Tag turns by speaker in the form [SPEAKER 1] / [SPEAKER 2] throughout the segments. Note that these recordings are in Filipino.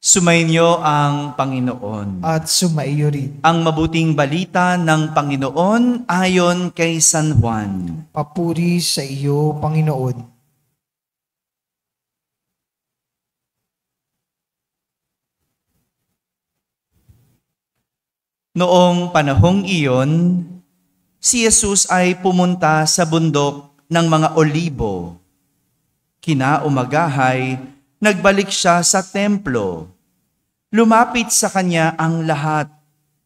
[SPEAKER 1] Sumainyo ang Panginoon.
[SPEAKER 2] At sumaiyo rin.
[SPEAKER 1] Ang mabuting balita ng Panginoon ayon kay San Juan.
[SPEAKER 2] Papuri sa iyo, Panginoon.
[SPEAKER 1] Noong panahong iyon, si Jesus ay pumunta sa bundok ng mga Olibo. Kinaumagahay, nagbalik siya sa templo. Lumapit sa kanya ang lahat,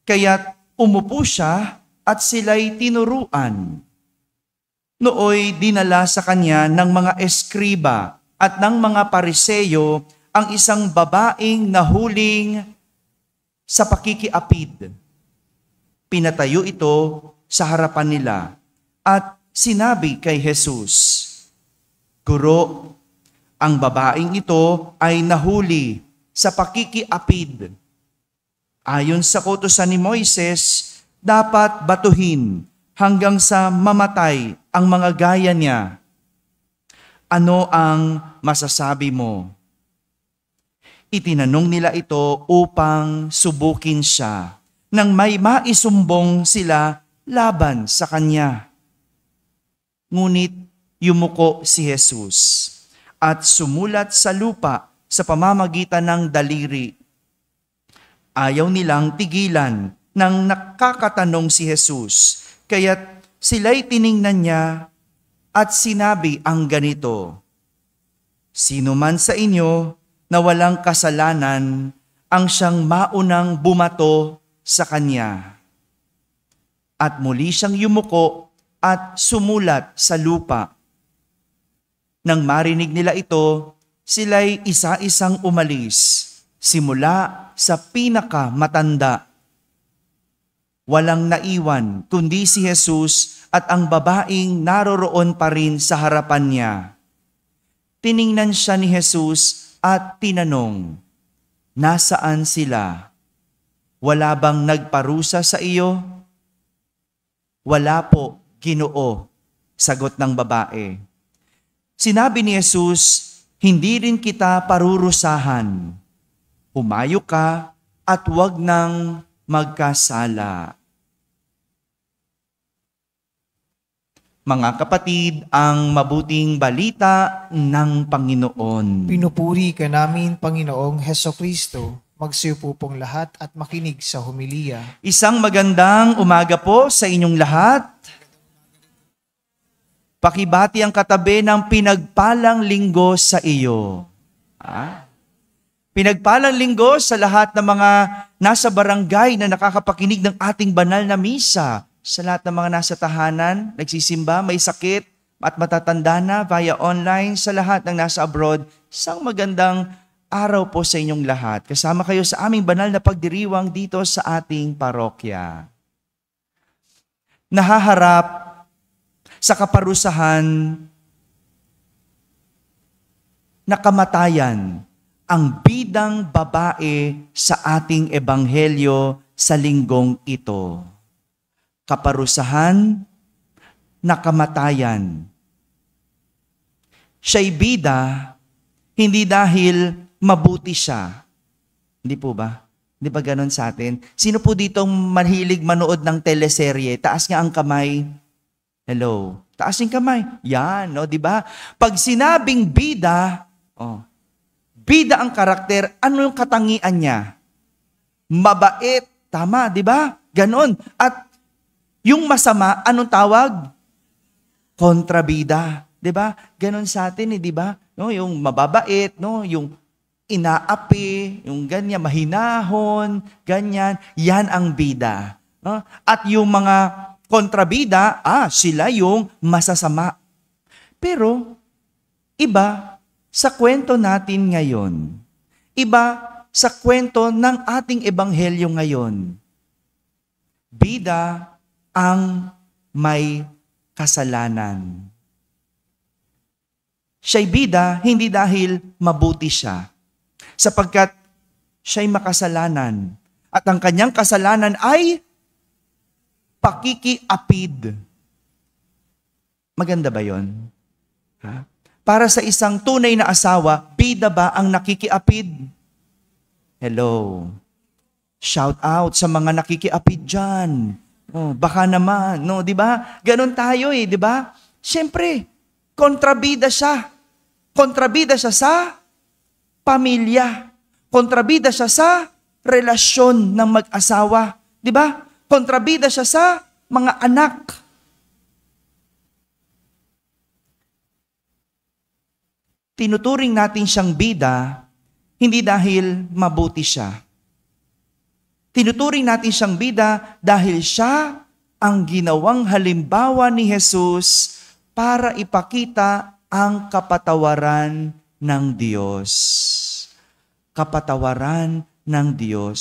[SPEAKER 1] kaya't umupo siya at sila'y tinuruan. Nooy dinala sa kanya ng mga eskriba at ng mga pariseyo ang isang babaeng nahuling sa pakikiapid. Pinatayo ito sa harapan nila at sinabi kay Jesus, "Guro, ang babaeng ito ay nahuli sa pakikiapid. Ayon sa kautusan ni Moises, dapat batuhin hanggang sa mamatay ang mga gaya niya. Ano ang masasabi mo?" Itinanong nila ito upang subukin siya nang may maisumbong sila laban sa kanya. Ngunit yumuko si Jesus at sumulat sa lupa sa pamamagitan ng daliri. Ayaw nilang tigilan nang nakakatanong si Jesus, kaya't sila'y tiningnan niya at sinabi ang ganito, "Sino man sa inyo na walang kasalanan ang siyang maunang bumato sa kanya." At muli siyang yumuko at sumulat sa lupa. Nang marinig nila ito, sila'y isa-isang umalis, simula sa pinakamatanda. Walang naiwan kundi si Jesus at ang babaeng naroroon pa rin sa harapan niya. Tiningnan siya ni Jesus at tinanong, "Nasaan sila? Wala bang nagparusa sa iyo?" "Wala po, Ginoo," sagot ng babae. Sinabi ni Jesus, "Hindi rin kita parurusahan. Humayo ka at huwag nang magkasala." Mga kapatid, ang mabuting balita ng Panginoon.
[SPEAKER 2] Pinupuri ka namin, Panginoong Hesukristo. Magsiupo pong lahat at makinig sa homilya.
[SPEAKER 1] Isang magandang umaga po sa inyong lahat. Pakibati ang katabi ng pinagpalang linggo sa iyo. Pinagpalang linggo sa lahat ng mga nasa barangay na nakakapakinig ng ating banal na misa. Sa lahat ng mga nasa tahanan, nagsisimba, may sakit at matatanda na via online. Sa lahat ng nasa abroad, isang magandang araw po sa inyong lahat. Kasama kayo sa aming banal na pagdiriwang dito sa ating parokya. Nahaharap sa kaparusahan na kamatayan ang bidang babae sa ating ebanghelyo sa linggong ito. Kaparusahan na kamatayan. Siya'y bida hindi dahil mabuti siya. Hindi po ba? Hindi ba ganon sa atin? Sino po ditong mahilig manood ng teleserye? Taas nga ang kamay. Hello. Taas yung kamay. Yan, no, 'di ba? Pag sinabing bida, bida ang karakter, ano yung katangian niya? Mabait, tama, 'di ba? Ganon. At yung masama, anong tawag? Kontrabida, 'di ba? Ganon sa atin, 'di ba? No, yung mababait, no, yung inaapi, yung ganyan, mahinahon, ganyan, yan ang bida. No? At yung mga kontrabida, sila yung masasama. Pero, iba sa kwento natin ngayon. Iba sa kwento ng ating ebanghelyo ngayon. Bida ang may kasalanan. Siya'y bida hindi dahil mabuti siya, sapagkat siya'y makasalanan. At ang kanyang kasalanan ay pakikiapid. Maganda ba yon? Para sa isang tunay na asawa, bida ba ang nakikiapid? Hello. Shout out sa mga nakikiapid dyan. Oh, baka naman, no, di ba? Ganon tayo di ba? Siyempre, kontrabida siya. Kontrabida siya sa pamilya. Kontrabida siya sa relasyon ng mag-asawa. Di ba? Kontrabida siya sa mga anak. Tinuturing natin siyang bida, hindi dahil mabuti siya. Tinuturing natin siyang bida dahil siya ang ginawang halimbawa ni Jesus para ipakita ang kapatawaran ng Diyos. Kapatawaran ng Diyos.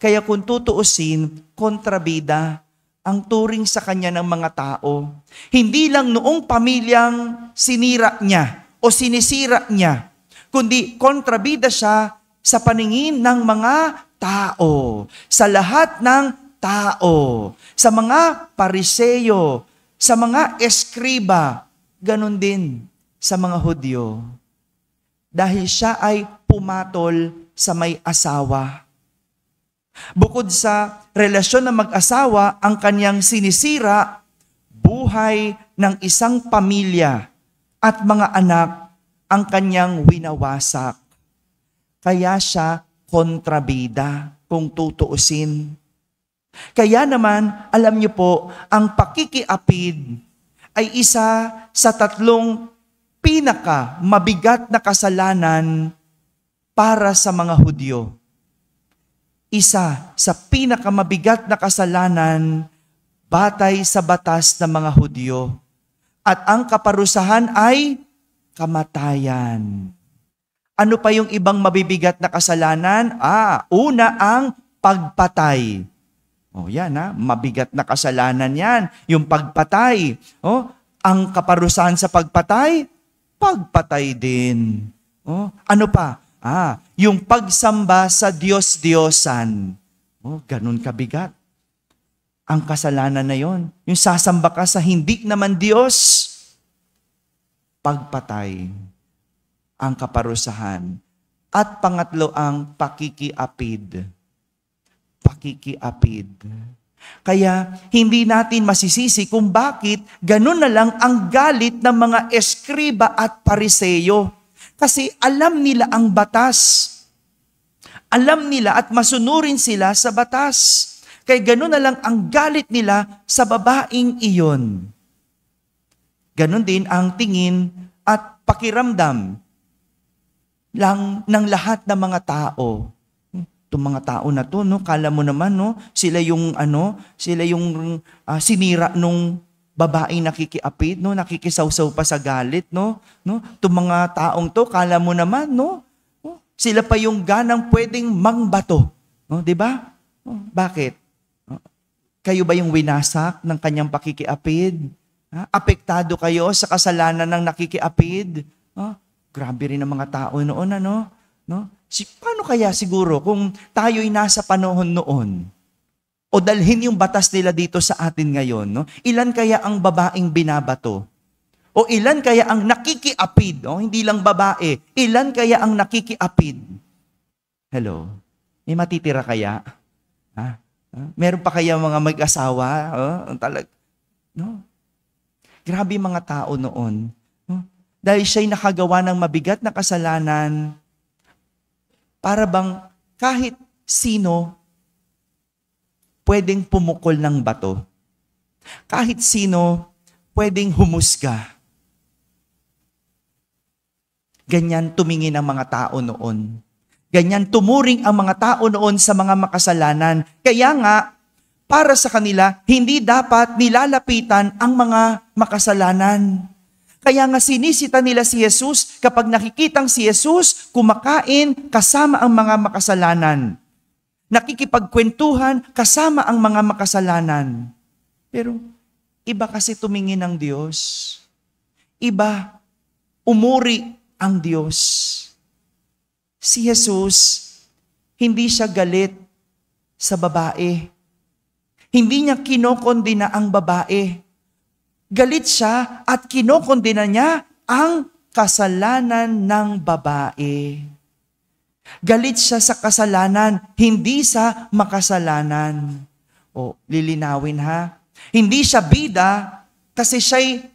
[SPEAKER 1] Kaya kung tutuusin, kontrabida ang turing sa kanya ng mga tao. Hindi lang noong pamilyang sinira niya o sinisira niya, kundi kontrabida siya sa paningin ng mga tao, sa lahat ng tao, sa mga pariseyo, sa mga eskriba, ganun din sa mga Hudyo. Dahil siya ay pumatol sa may asawa. Bukod sa relasyon ng mag-asawa, ang kanyang sinisira, buhay ng isang pamilya at mga anak ang kanyang winawasak. Kaya siya kontrabida kung tutuusin. Kaya naman, alam niyo po, ang pakikiapid ay isa sa 3 pinaka-mabigat na kasalanan para sa mga Hudyo. Isa sa pinaka-mabigat na kasalanan batay sa batas ng mga Hudyo. At ang kaparusahan ay kamatayan. Ano pa yung ibang mabibigat na kasalanan? Una ang pagpatay. Yan mabigat na kasalanan yan. Yung pagpatay. Ang kaparusahan sa pagpatay, pagpatay din. Ano pa? Yung pagsamba sa Diyos-Diyosan. Ganun kabigat. Ang kasalanan na yon. Yung sasamba ka sa hindi naman Diyos, pagpatay ang kaparusahan. At pangatlo ang pakikiapid. Pakikiapid. Kaya hindi natin masisisi kung bakit ganun na lang ang galit ng mga eskriba at pariseyo. Kasi alam nila ang batas. Alam nila at masunurin sila sa batas. Kaya ganun na lang ang galit nila sa babaeng iyon. Ganun din ang tingin at pakiramdam lang ng lahat ng mga tao. Itong mga tao na to, kala mo naman, sila yung sinira nung babaeng nakikiapid, nakikisawsaw pa sa galit, Itong mga taong to, kala mo naman, sila pa yung ganang pwedeng mangbato, di ba? Bakit? Kayo ba yung winasak ng kanyang pakikiapid? Apektado kayo sa kasalanan ng nakikiapid? Grabe rin ang mga tao noon, Paano kaya siguro kung tayo'y nasa panahon noon? O dalhin yung batas nila dito sa atin ngayon, Ilan kaya ang babaeng binabato? O ilan kaya ang nakikiapid? Hindi lang babae. Ilan kaya ang nakikiapid? Hello? May matitira kaya? Meron pa kaya mga mag-asawa? Grabe mga tao noon. Dahil siya'y nakagawa ng mabigat na kasalanan, para bang kahit sino pwedeng pumukol ng bato. Kahit sino pwedeng humusga. Ganyan tumingin ang mga tao noon. Ganyan tumuring ang mga tao noon sa mga makasalanan. Kaya nga, para sa kanila, hindi dapat nilalapitan ang mga makasalanan. Kaya nga sinisita nila si Jesus kapag nakikitang si Jesus kumakain kasama ang mga makasalanan. Nakikipagkwentuhan kasama ang mga makasalanan. Pero iba kasi tumingin ng Diyos. Iba umuri ang Diyos. Si Jesus, hindi siya galit sa babae. Hindi niya kinokondena ang babae. Galit siya at kinokondena niya ang kasalanan ng babae. Galit siya sa kasalanan, hindi sa makasalanan. O, lilinawin ha. Hindi siya bida kasi siya'y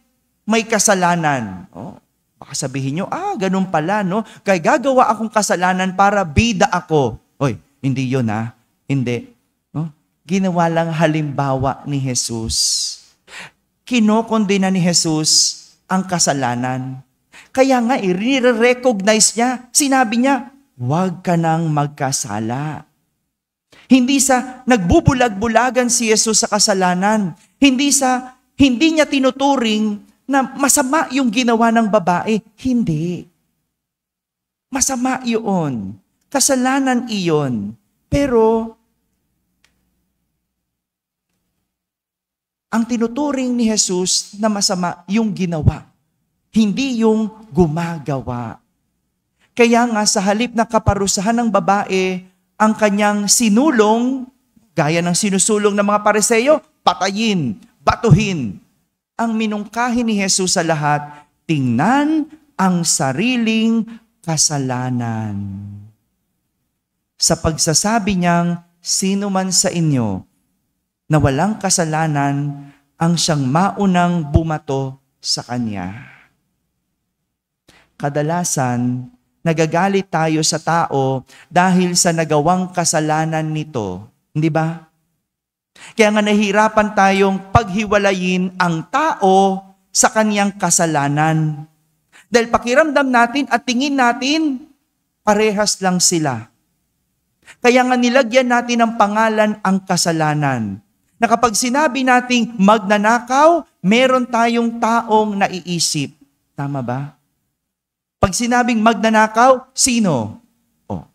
[SPEAKER 1] may kasalanan. O, baka sabihin nyo, ganun pala, no? Kaya gagawa akong kasalanan para bida ako. Oy, hindi yun ha. Hindi. No? Ginawa lang halimbawa ni Jesus. Kinokondena ni Jesus ang kasalanan. Kaya nga, i-recognize niya. Sinabi niya, huwag ka nang magkasala. Hindi sa nagbubulag-bulagan si Jesus sa kasalanan. Hindi niya tinuturing na masama yung ginawa ng babae. Hindi. Masama iyon. Kasalanan iyon. Pero, ang tinuturing ni Jesus na masama yung ginawa. Hindi yung gumagawa. Kaya nga sa halip na kaparusahan ng babae, ang kanyang sinulong, gaya ng sinusulong ng mga Pariseo, patayin, batuhin. Ang minungkahi ni Jesus sa lahat, tingnan ang sariling kasalanan. Sa pagsasabi niyang, sino man sa inyo na walang kasalanan, ang siyang maunang bumato sa kanya. Kadalasan, nagagalit tayo sa tao dahil sa nagawang kasalanan nito. Hindi ba? Kaya nga nahihirapan tayong paghiwalayin ang tao sa kaniyang kasalanan. Dahil pakiramdam natin at tingin natin, parehas lang sila. Kaya nga nilagyan natin ng pangalan ang kasalanan. Na kapag sinabi nating magnanakaw, meron tayong taong naiisip. Tama ba? Pag sinabing magnanakaw, sino?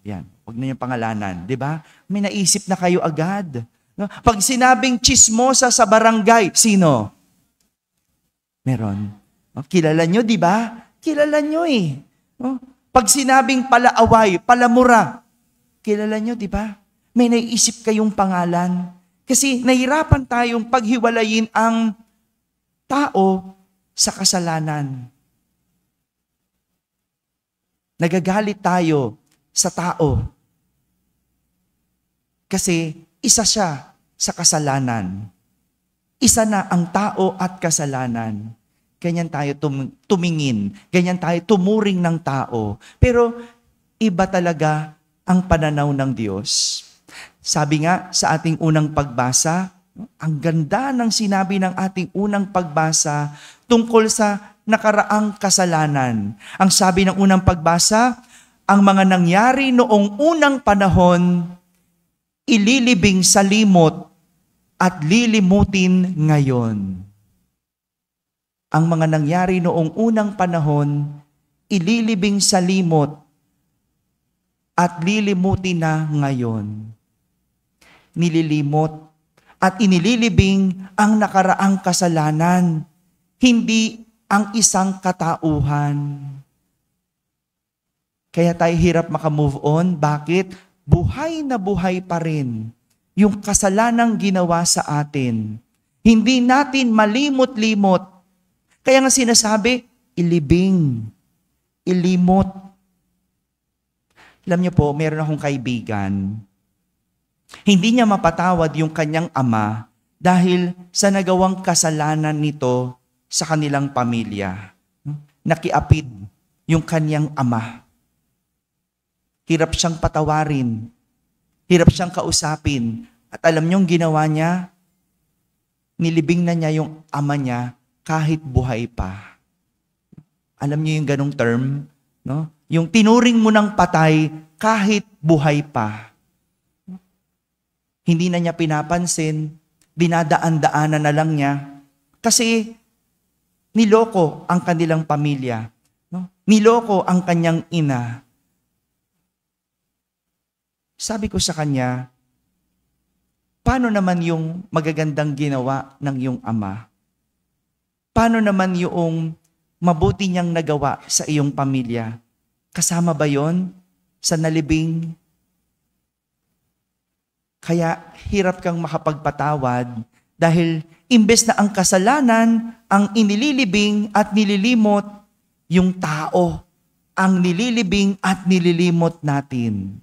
[SPEAKER 1] Yan. Huwag na yung pangalanan. Diba? May naisip na kayo agad. No? Pag sinabing chismosa sa barangay, sino? Meron. Kilala nyo, diba? Kilala nyo eh. No? Pag sinabing palaaway, palamura, kilala nyo, diba? May naisip kayong pangalan. Kasi nahirapan tayong paghiwalayin ang tao sa kasalanan. Nagagalit tayo sa tao. Kasi isa siya sa kasalanan. Isa na ang tao at kasalanan. Ganyan tayo tumingin. Ganyan tayo tumuring ng tao. Pero iba talaga ang pananaw ng Diyos. Sabi nga sa ating unang pagbasa, ang ganda ng sinabi ng ating unang pagbasa tungkol sa nakaraang kasalanan. Ang sabi ng unang pagbasa, ang mga nangyari noong unang panahon, ililibing sa limot at lilimutin ngayon. Ang mga nangyari noong unang panahon, ililibing sa limot at lilimutin na ngayon. Nililimot at inililibing ang nakaraang kasalanan, hindi ang isang katauhan. Kaya tayo hirap makamove on. Bakit? Buhay na buhay pa rin yung kasalanang ginawa sa atin. Hindi natin malimot-limot. Kaya nga sinasabi, ilibing, ilimot. Alam niyo po, meron akong kaibigan. Hindi niya mapatawad yung kanyang ama dahil sa nagawang kasalanan nito sa kanilang pamilya. Nakiapid yung kanyang ama. Hirap siyang patawarin. Hirap siyang kausapin. At alam niyong ginawa niya? Nilibing na niya yung ama niya kahit buhay pa. Alam niyo yung ganong term? No? Yung tinuring mo ng patay kahit buhay pa. Hindi na niya pinapansin, dinadaan-daanan na lang niya. Kasi niloko ang kanilang pamilya. No? Niloko ang kanyang ina. Sabi ko sa kanya, paano naman yung magagandang ginawa ng iyong ama? Paano naman yung mabuti niyang nagawa sa iyong pamilya? Kasama ba yon sa nalibing? Kaya hirap kang makapagpatawad dahil imbes na ang kasalanan ang inililibing at nililimot yung tao. ang nililibing at nililimot natin.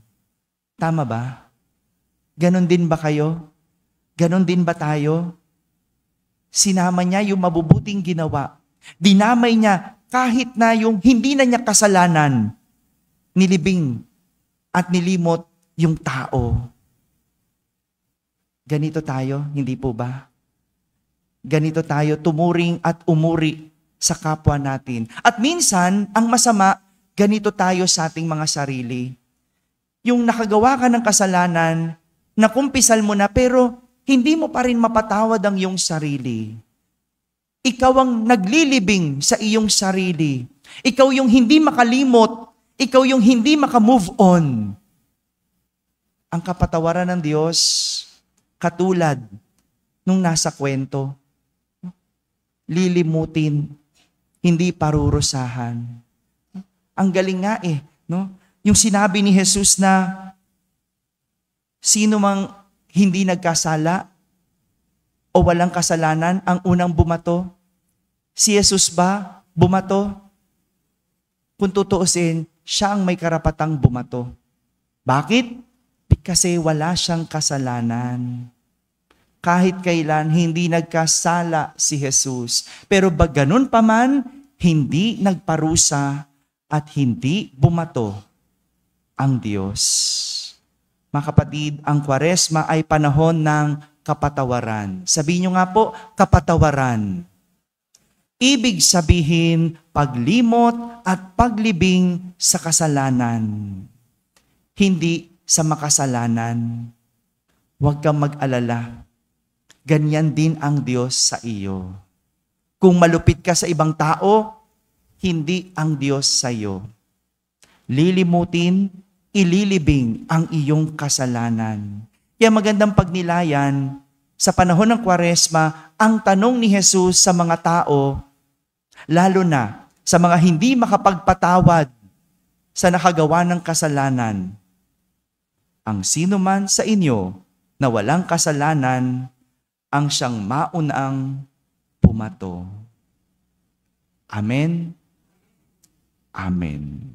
[SPEAKER 1] Tama ba? Ganon din ba kayo? Ganon din ba tayo? Sinama niya yung mabubuting ginawa. Dinamay niya kahit na yung hindi na niya kasalanan. Nilibing at nilimot yung tao. Ganito tayo, hindi po ba? Ganito tayo tumuring at umuri sa kapwa natin. At minsan, ang masama, ganito tayo sa ating mga sarili. Yung nakagawa ka ng kasalanan, nakumpisal mo na pero hindi mo pa rin mapatawad ang iyong sarili. Ikaw ang naglilibing sa iyong sarili. Ikaw yung hindi makalimot. Ikaw yung hindi makamove on. Ang kapatawaran ng Diyos, katulad nung nasa kwento, lilimutin, hindi parurusahan. Ang galing nga no? Yung sinabi ni Jesus na, sino mang hindi nagkasala o walang kasalanan ang unang bumato? Si Jesus ba bumato? Kung tutuusin, siya ang may karapatang bumato. Bakit? Kasi wala siyang kasalanan. Kahit kailan, hindi nagkasala si Jesus. Pero ganun pa man, hindi nagparusa at hindi bumato ang Diyos. Mga kapatid, ang Kwaresma ay panahon ng kapatawaran. Sabihin niyo nga po, kapatawaran. Ibig sabihin, paglimot at paglibing sa kasalanan. Hindi sa makasalanan. Huwag kang mag-alala. Ganyan din ang Diyos sa iyo. Kung malupit ka sa ibang tao, hindi ang Diyos sa iyo. Lilimutin, ililibing ang iyong kasalanan. Kaya magandang pagnilayan, sa panahon ng Kwaresma, ang tanong ni Jesus sa mga tao, lalo na sa mga hindi makapagpatawad sa nakagawa ng kasalanan, ang sino man sa inyo na walang kasalanan, ang siyang maunang pumato. Amen. Amen.